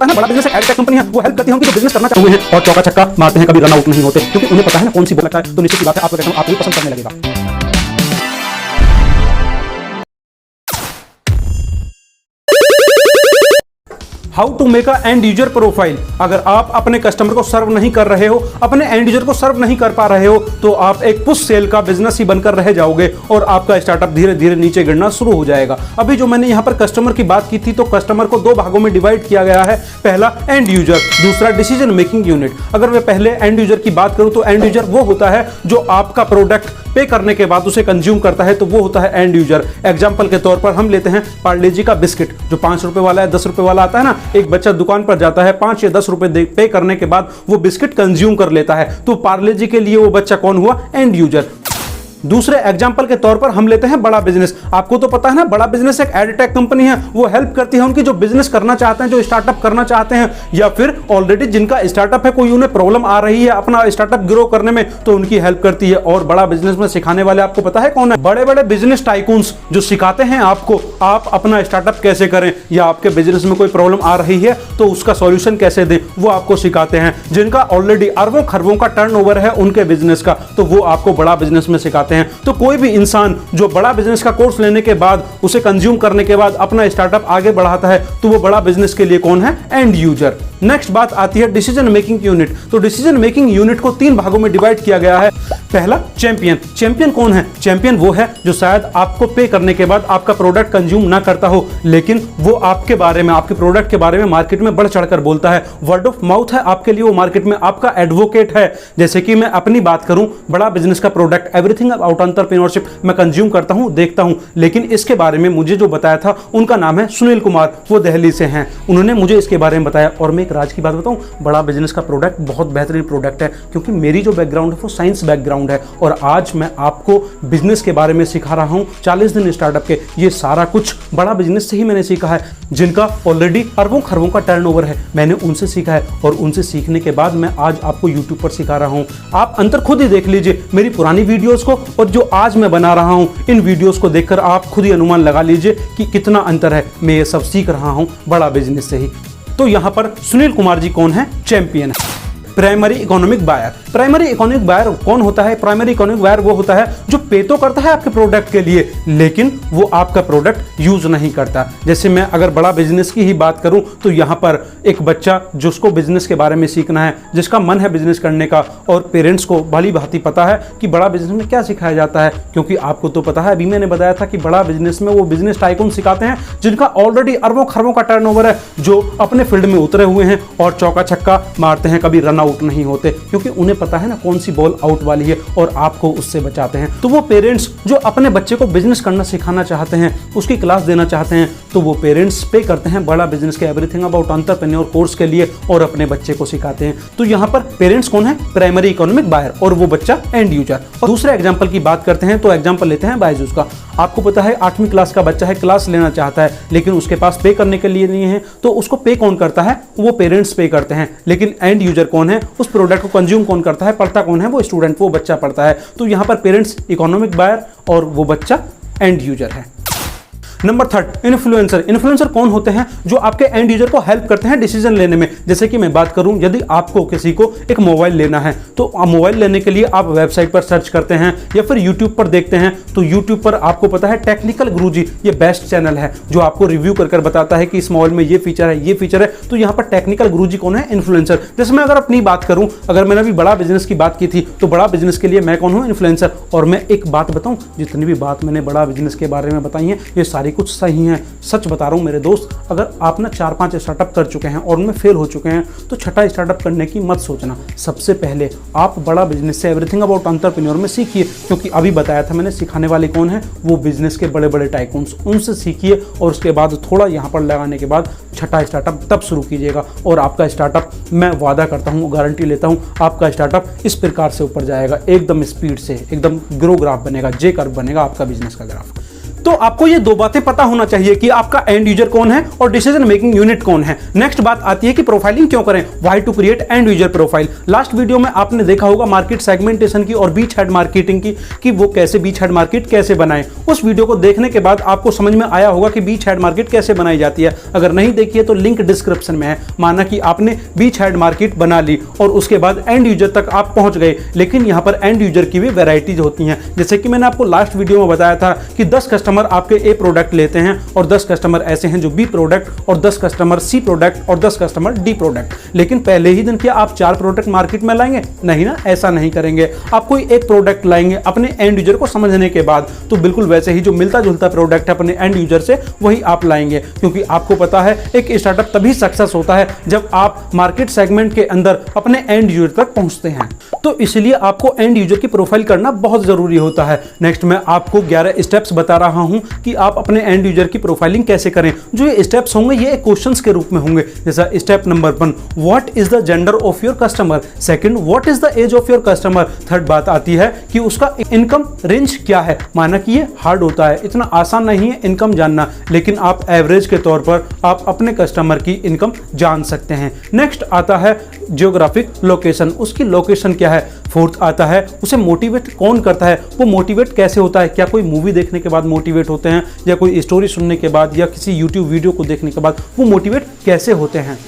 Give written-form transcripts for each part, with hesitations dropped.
पता है ना, बड़ा बिजनेस एक एडटेक कंपनी है, वो हेल्प करती है उनकी जो बिजनेस करना चाहते हैं और चौका छक्का मारते हैं, कभी रन आउट नहीं होते, क्योंकि उन्हें पता है ना कौन सी बॉल लगता है। तो निश्चित सी बात है, आपको कहता हूं आपको भी पसंद करने लगेगा। How to make a end user profile. अगर आप अपने कस्टमर को सर्व नहीं कर रहे हो, अपने एंड यूजर को सर्व नहीं कर पा रहे हो, तो आप एक पुश सेल का बिजनेस ही बनकर रह जाओगे और आपका स्टार्टअप धीरे धीरे नीचे गिरना शुरू हो जाएगा। अभी जो मैंने यहां पर कस्टमर की बात की थी, तो कस्टमर को दो भागों में डिवाइड किया गया है। पहला एंड यूजर, दूसरा डिसीजन मेकिंग यूनिट। अगर मैं पहले एंड यूजर की बात करूं तो एंड यूजर वो होता है जो आपका प्रोडक्ट पे करने के बाद उसे कंज्यूम करता है, तो वो होता है एंड यूजर। एग्जांपल के तौर पर हम लेते हैं पार्ले जी का बिस्किट, जो 5 रुपए वाला है, 10 रुपए वाला आता है ना। एक बच्चा दुकान पर जाता है, 5 या 10 रुपए पे करने के बाद वो बिस्किट कंज्यूम कर लेता है, तो पार्ले जी के लिए वो बच्चा कौन हुआ? And user. दूसरे एग्जाम्पल के तौर पर हम लेते हैं बड़ा बिजनेस। आपको तो पता है ना, बड़ा बिजनेस एक एडटेक कंपनी है, वो हेल्प करती है उनकी जो बिजनेस करना चाहते हैं, जो स्टार्टअप करना चाहते हैं, या फिर ऑलरेडी जिनका स्टार्टअप है, कोई उन्हें प्रॉब्लम आ रही है अपना स्टार्टअप ग्रो करने में, तो उनकी हेल्प करती है। और बड़ा बिजनेस में सिखाने वाले आपको पता है कौन है? बड़े बड़े बिजनेस टाइकून्स, जो सिखाते हैं आपको आप अपना स्टार्टअप कैसे करें, या आपके बिजनेस में कोई प्रॉब्लम आ रही है तो उसका सॉल्यूशन कैसे दें, वो आपको सिखाते हैं। जिनका ऑलरेडी अरबों खरबों का टर्नओवर है उनके बिजनेस का, तो वो आपको बड़ा बिजनेस में सिखाते हैं। तो कोई भी इंसान जो बड़ा बिजनेस का कोर्स लेने के बाद, उसे कंज्यूम करने के बाद अपना स्टार्टअप आगे बढ़ाता है, तो वो बड़ा बिजनेस के लिए कौन है? And user. नेक्स्ट बात आती है डिसीजन मेकिंग यूनिट। तो डिसीजन मेकिंग यूनिट को 3 भागों में डिवाइड किया गया है। पहला चैंपियन। चैंपियन कौन है? चैंपियन वो है जो शायद आपको पे करने के बाद आपका प्रोडक्ट कंज्यूम ना करता हो, लेकिन वो आपके बारे में, आपके प्रोडक्ट के बारे में मार्केट में बढ़ चढ़कर बोलता है। वर्ड ऑफ माउथ है आपके लिए, वो मार्केट में आपका एडवोकेट है। जैसे कि मैं अपनी बात करूं, बड़ा बिजनेस का प्रोडक्ट एवरीथिंग अबाउट एंटरप्रेन्योरशिप मैं कंज्यूम करता हूं, देखता हूं, लेकिन इसके बारे में मुझे जो बताया था, उनका नाम है सुनील कुमार, वो दिल्ली से हैं। उन्होंने मुझे इसके बारे में बताया। और मैं एक राज की बात बताऊं, बड़ा बिजनेस का प्रोडक्ट बहुत बेहतरीन प्रोडक्ट है, क्योंकि मेरी जो बैकग्राउंड है वो साइंस बैकग्राउंड है, और आज मैं आपको बिजनेस के बारे में सिखा रहा हूं। 40 दिन स्टार्टअप के, ये सारा कुछ बड़ा बिजनेस से ही मैंने सीखा है, जिनका ऑलरेडी अरबों खरबों का टर्नओवर है, मैंने उनसे सीखा है। और उनसे सीखने के बाद मैं आज आपको यूट्यूब पर सिखा रहा हूं। आप अंतर खुद ही देख लीजिए मेरी पुरानी वीडियोस को और जो आज मैं बना रहा हूं, इन वीडियोस को देखकर आप खुद ही अनुमान लगा लीजिए कि कितना अंतर है। मैं ये सब सीख रहा हूं बड़ा बिजनेस से ही। तो यहां पर सुनील कुमार जी कौन है? चैंपियन है। Primary economic buyer. Primary economic buyer कौन होता है? प्राइमरी इकोनॉमिक बायर वो होता है जो पे तो करता है आपके प्रोडक्ट के लिए, लेकिन वो आपका प्रोडक्ट यूज नहीं करता। जैसे मैं अगर बड़ा बिजनेस की ही बात करूं, तो यहां पर एक बच्चा जिसको बिजनेस के बारे में सीखना है, जिसका मन है बिजनेस करने का, और पेरेंट्स को भली भांति पता है कि बड़ा बिजनेस में क्या सिखाया जाता है, क्योंकि आपको तो पता है, अभी मैंने बताया था कि बड़ा बिजनेस में वो बिजनेस टाइकून सिखाते हैं जिनका ऑलरेडी अरबों खरबों का टर्नओवर है, जो अपने फील्ड में उतरे हुए हैं और चौका छक्का मारते हैं, कभी रन आउट नहीं होते, क्योंकि उन्हें पता है ना कौन सी बॉल आउट वाली है, और आपको उससे बचाते हैं। तो वो पेरेंट्स जो अपने बच्चे को बिजनेस करना सिखाना चाहते हैं, उसकी क्लास देना चाहते हैं, तो वो पेरेंट्स पे करते हैं बड़ा बिजनेस के एवरीथिंग अबाउट एंटरप्रेन्योर कोर्स के लिए, और अपने बच्चे को सिखाते हैं। तो यहाँ पर पेरेंट्स कौन है? प्राइमरी इकोनॉमिक बायर, और वो बच्चा एंड यूजर। और दूसरे एग्जाम्पल की बात करते हैं, तो एग्जाम्पल लेते हैं बायजूस का। आपको पता है 8वीं क्लास का बच्चा है, क्लास लेना चाहता है, लेकिन उसके पास पे करने के लिए नहीं है, तो उसको पे कौन करता है? वो पेरेंट्स पे करते हैं। लेकिन एंड यूजर कौन है? उस प्रोडक्ट को कंज्यूम कौन करता है? पढ़ता कौन है? वो स्टूडेंट, वो बच्चा पढ़ता है। तो यहां पर पेरेंट्स इकोनॉमिक बायर और वो बच्चा एंड यूजर है। Number 3 influencer. इन्फ्लुएंसर कौन होते हैं? जो आपके एंड यूजर को हेल्प करते हैं डिसीजन लेने में। जैसे कि मैं बात करूं, यदि आपको किसी को एक मोबाइल लेना है, तो मोबाइल लेने के लिए आप वेबसाइट पर सर्च करते हैं या फिर यूट्यूब पर देखते हैं। तो यूट्यूब पर आपको पता है टेक्निकल गुरुजी, ये बेस्ट चैनल है जो आपको रिव्यू कर बताता है कि इस मोबाइल में ये फीचर है, ये फीचर है। तो यहाँ पर टेक्निकल गुरुजी कौन है? इन्फ्लुएंसर। जैसे मैं अगर अपनी बात करूं, अगर मैंने अभी बड़ा बिजनेस की बात की थी, तो बड़ा बिजनेस के लिए मैं कौन हूं? इन्फ्लुएंसर। और मैं एक बात बताऊं, जितनी भी बात मैंने बड़ा बिजनेस के बारे में बताई है, ये सारी कुछ सही है। सच बता रहा हूं मेरे दोस्त, अगर आप ना 4-5 स्टार्टअप कर चुके हैं और उनमें फेल हो चुके हैं, तो छठा स्टार्टअप करने की मत सोचना। सबसे पहले आप बड़ा बिजनेस से एवरीथिंग अबाउट एंटरप्रेन्योर में सीखिए, क्योंकि अभी बताया था मैंने सिखाने वाले कौन है? वो बिजनेस के बड़े बड़े टाइकून्स, उनसे सीखिए, और उसके बाद थोड़ा यहाँ पर लगाने के बाद छठा स्टार्टअप तब शुरू कीजिएगा। और आपका स्टार्टअप, मैं वादा करता हूँ, गारंटी लेता हूँ, आपका स्टार्टअप इस प्रकार से ऊपर जाएगा, एकदम स्पीड से, एकदम ग्रो ग्राफ बनेगा, जे कर्व बनेगा आपका बिजनेस का ग्राफ। तो आपको ये दो बातें पता होना चाहिए कि आपका एंड यूजर कौन है और डिसीजन मेकिंग यूनिट कौन है। नेक्स्ट बात आती है कि प्रोफाइलिंग क्यों करें, why to create end user profile. Last video में आपने देखा होगा मार्केट सेगमेंटेशन की और बीच हेड मार्केटिंग की, कि वो कैसे बीच हेड मार्केट कैसे बनाएं। उस वीडियो को देखने के बाद आपको समझ में आया होगा कि बीच हेड मार्केट कैसे बनाई जाती है। अगर नहीं देखी है तो लिंक डिस्क्रिप्शन में है। माना कि आपने बीच हेड मार्केट बना ली और उसके बाद एंड यूजर तक आप पहुंच गए, लेकिन यहां पर एंड यूजर की भी वैरायटीज होती हैं। जैसे कि मैंने आपको लास्ट वीडियो में बताया था कि 10 कस्टमर आपके ए प्रोडक्ट लेते हैं और 10 कस्टमर ऐसे हैं जो बी प्रोडक्ट, और 10 कस्टमर सी प्रोडक्ट और 10 कस्टमर डी प्रोडक्ट। लेकिन पहले ही दिन क्या आप 4 प्रोडक्ट मार्केट में लाएंगे? नहीं ना, ऐसा नहीं करेंगे। आप कोई एक प्रोडक्ट लाएंगे अपने एंड यूजर को समझने के बाद, तो बिल्कुल वैसे ही जो मिलता जुलता प्रोडक्ट है अपने एंड यूजर से वही आप लाएंगे। क्योंकि आपको पता है एक स्टार्टअप तभी सक्सेस होता है जब आप मार्केट सेगमेंट के अंदर अपने एंड यूजर तक पहुंचते हैं। तो इसलिए आपको एंड यूजर की प्रोफाइल करना बहुत जरूरी होता है। नेक्स्ट मैं आपको 11 स्टेप्स बता रहा हूं कि आप अपने एंड यूजर की प्रोफाइलिंग कैसे करें। जो ये स्टेप्स होंगे ये क्वेश्चंस के रूप में होंगे। जैसा step number 1, what is the gender of your customer. Second, what is the age of your customer. Third बात आती है कि उसका इनकम रेंज क्या है। माना कि ये हार्ड होता है, इतना आसान नहीं है इनकम जानना, लेकिन आप एवरेज के तौर पर आप अपने कस्टमर की इनकम जान सकते हैं। नेक्स्ट आता है जियोग्राफिक लोकेशन, उसकी लोकेशन क्या है। फोर्थ आता है उसे मोटिवेट कौन करता है, वो मोटिवेट कैसे होता है। क्या कोई मूवी देखने के बाद मोटिवेट होते हैं, या कोई स्टोरी सुनने के बाद, या किसी यूट्यूब वीडियो को देखने के बाद वो मोटिवेट कैसे होते हैं।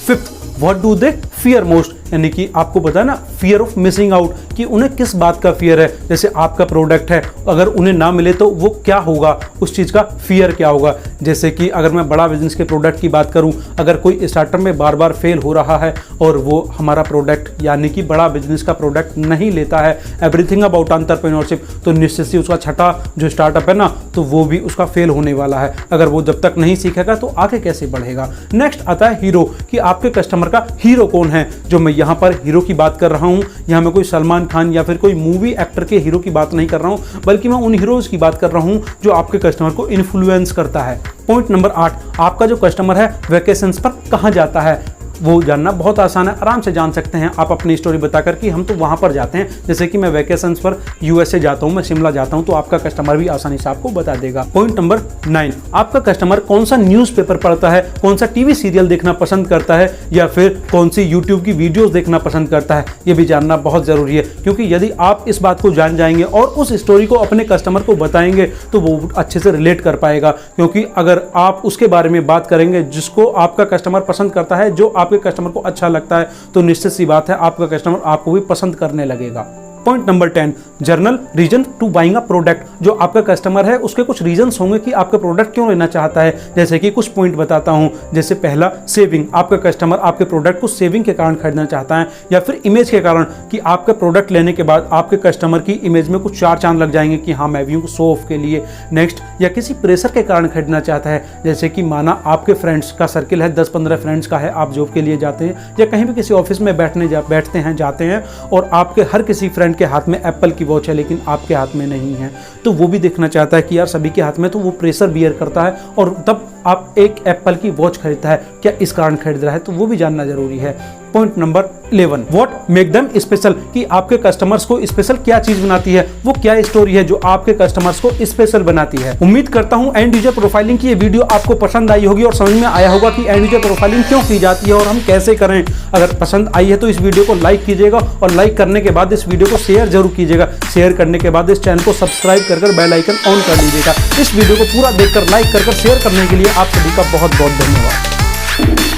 Fifth, what do they fear most, यानी कि आपको पता है ना फियर ऑफ मिसिंग आउट, कि उन्हें किस बात का फियर है। जैसे आपका प्रोडक्ट है, अगर उन्हें ना मिले तो वो क्या होगा, उस चीज़ का फियर क्या होगा। जैसे कि अगर मैं बड़ा बिजनेस के प्रोडक्ट की बात करूं, अगर कोई स्टार्टअप में बार बार फेल हो रहा है और वो हमारा प्रोडक्ट यानी कि बड़ा बिजनेस का प्रोडक्ट नहीं लेता है, एवरीथिंग अबाउट एंटरप्रेन्योरशिप, तो निश्चित ही उसका छठा जो स्टार्टअप है ना, तो वो भी उसका फेल होने वाला है। अगर वो जब तक नहीं सीखेगा तो आगे कैसे बढ़ेगा। नेक्स्ट आता है हीरो, कि आपके कस्टमर का हीरो कौन है। जो मैं यहाँ पर हीरो की बात कर रहा हूँ, यहाँ मैं कोई सलमान खान या फिर कोई मूवी एक्टर के हीरो की बात नहीं कर रहा हूँ, बल्कि मैं उन हीरोज की बात कर रहा हूँ जो आपके कस्टमर को इन्फ्लुएंस करता है। पॉइंट नंबर 8, आपका जो कस्टमर है वैकेशंस पर कहाँ जाता है, वो जानना बहुत आसान है, आराम से जान सकते हैं आप अपनी स्टोरी बताकर कि हम तो वहाँ पर जाते हैं। जैसे कि मैं वैकेशंस पर यूएसए जाता हूँ, मैं शिमला जाता हूँ, तो आपका कस्टमर भी आसानी से आपको बता देगा। पॉइंट नंबर 9, आपका कस्टमर कौन सा न्यूज़पेपर पढ़ता है, कौन सा टीवी सीरियल देखना पसंद करता है, या फिर कौन सी यूट्यूब की वीडियोज़ देखना पसंद करता है। ये भी जानना बहुत ज़रूरी है, क्योंकि यदि आप इस बात को जान जाएंगे और उस स्टोरी को अपने कस्टमर को बताएंगे तो वो अच्छे से रिलेट कर पाएगा। क्योंकि अगर आप उसके बारे में बात करेंगे जिसको आपका कस्टमर पसंद करता है, जो आपके कस्टमर को अच्छा लगता है, तो निश्चित सी बात है आपका कस्टमर आपको भी पसंद करने लगेगा। Point number 10, general reason to buying a product. जो आपका कस्टमर है उसके कुछ रीजंस होंगे कि आपका प्रोडक्ट क्यों लेना चाहता है। जैसे कि कुछ पॉइंट बताता हूं। जैसे पहला, सेविंग, आपका कस्टमर आपके प्रोडक्ट को सेविंग के कारण खरीदना चाहता है, या फिर इमेज के कारण, कि आपका प्रोडक्ट लेने के बाद आपके कस्टमर की इमेज में कुछ 4 चांद लग जाएंगे कि हाँ मैं भी हूँ शो ऑफ के लिए। नेक्स्ट, या किसी प्रेशर के कारण खरीदना चाहता है। जैसे कि माना आपके फ्रेंड्स का सर्किल है, 10-15 फ्रेंड्स का है, आप जॉब के लिए जाते हैं या कहीं भी किसी ऑफिस में जाते हैं और आपके हर किसी फ्रेंड के हाथ में एप्पल की वॉच है लेकिन आपके हाथ में नहीं है, तो वो भी देखना चाहता है कि यार सभी के हाथ में, तो वो प्रेशर बियर करता है और तब आप एक एप्पल की वॉच खरीदता है, क्या इस कारण खरीद रहा है, तो वो भी जानना जरूरी है। Point number 11, what make them special, कि आपके कस्टमर्स को स्पेशल क्या चीज बनाती है, वो क्या स्टोरी है जो आपके कस्टमर्स को स्पेशल बनाती है। उम्मीद करता हूं एंड यूजर प्रोफाइलिंग की ये वीडियो आपको पसंद आई होगी और समझ में आया होगा कि एंड यूजर प्रोफाइलिंग क्यों की जाती है और हम कैसे करें। अगर पसंद आई है तो इस वीडियो को लाइक कीजिएगा और लाइक करने के बाद इस वीडियो को शेयर जरूर कीजिएगा। शेयर करने के बाद इस चैनल को सब्सक्राइब कर बेल आइकन ऑन कर लीजिएगा। इस वीडियो को पूरा देखकर, लाइक कर शेयर करने के लिए आप सभी का बहुत बहुत धन्यवाद।